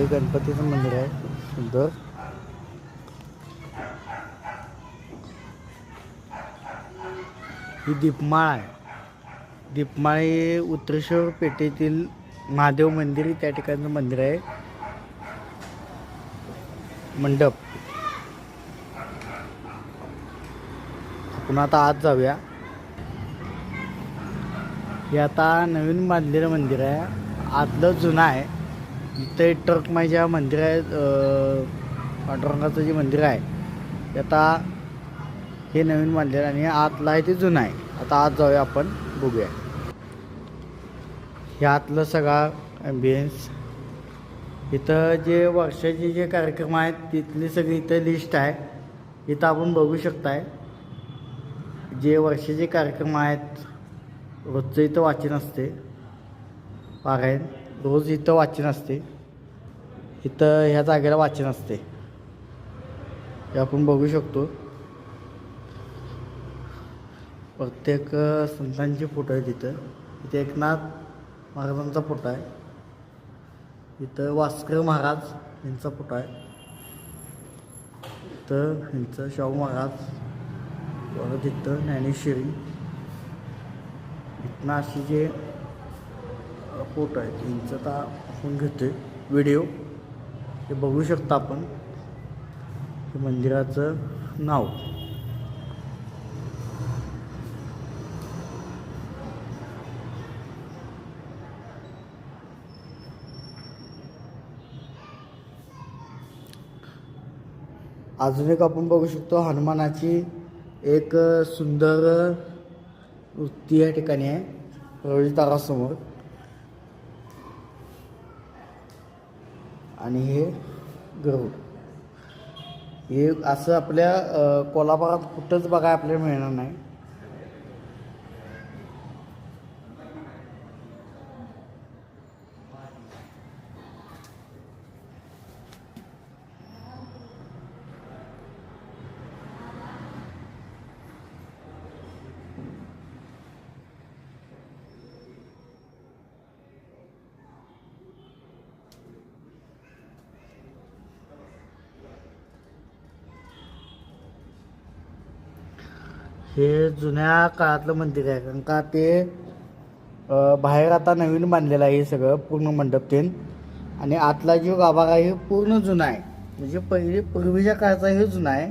हे गणपतीचं मंदिर आहे सुंदर. ही दीपमाळ आहे. दीपमाळ हे उत्तरेश्वर पेठेतील महादेव मंदिर त्या ठिकाणचं मंदिर आहे. मंडप. आपण आता आत जाऊया. हे आता नवीन बांधलेलं मंदिर आहे. आतलं जुनं आहे. इथं टरकमाईच्या मंदिर आहे. पांडुरंगाचं जे मंदिर आहे ते आता हे नवीन बांधलेलं आणि आतलं आहे ते जुनं आहे. आता आत जाऊया आपण बघूया. हे आतलं सगळा ॲम्बियन्स. इथं जे वर्षाचे जे कार्यक्रम आहेत तिथली सगळी इथं लिस्ट आहे. इथं आपण बघू शकताय जे वर्षाचे कार्यक्रम आहेत. रोजचं इथं वाचन असते. पारायण रोज इथं वाचन असते. इथं ह्या जागेला वाचन असते हे आपण बघू शकतो. प्रत्येक संतांचे फोटो आहेत इथं. इथे एकनाथ महाराजांचा फोटो आहे. इथं वास्कर महाराज यांचा फोटो आहे. इथं ह्यांचं शाहू महाराज. परत इथं ज्ञानेश्वरी. इथनं असे जे फोटो आहेत यांचं आता आपण घेतोय व्हिडिओ. हे बघू शकता आपण. हे मंदिराचं नाव. अजून एक आपण बघू शकतो हनुमानाची एक सुंदर मूर्ती या ठिकाणी आहे प्रवेशद्वारासमोर. आणि हे गरुड. हे असं आपल्या कोल्हापुरात कुठंच बघायला आपल्याला मिळणार नाही. हे जुन्या काळातलं मंदिर आहे कारण का ते बाहेर आता नवीन बांधलेलं आहे. हे सगळं पूर्ण मंडप तेन. आणि आतला जो गाभारा आहे हे पूर्ण जुना आहे. म्हणजे पहिले पूर्वीच्या काळाचा हे जुना आहे.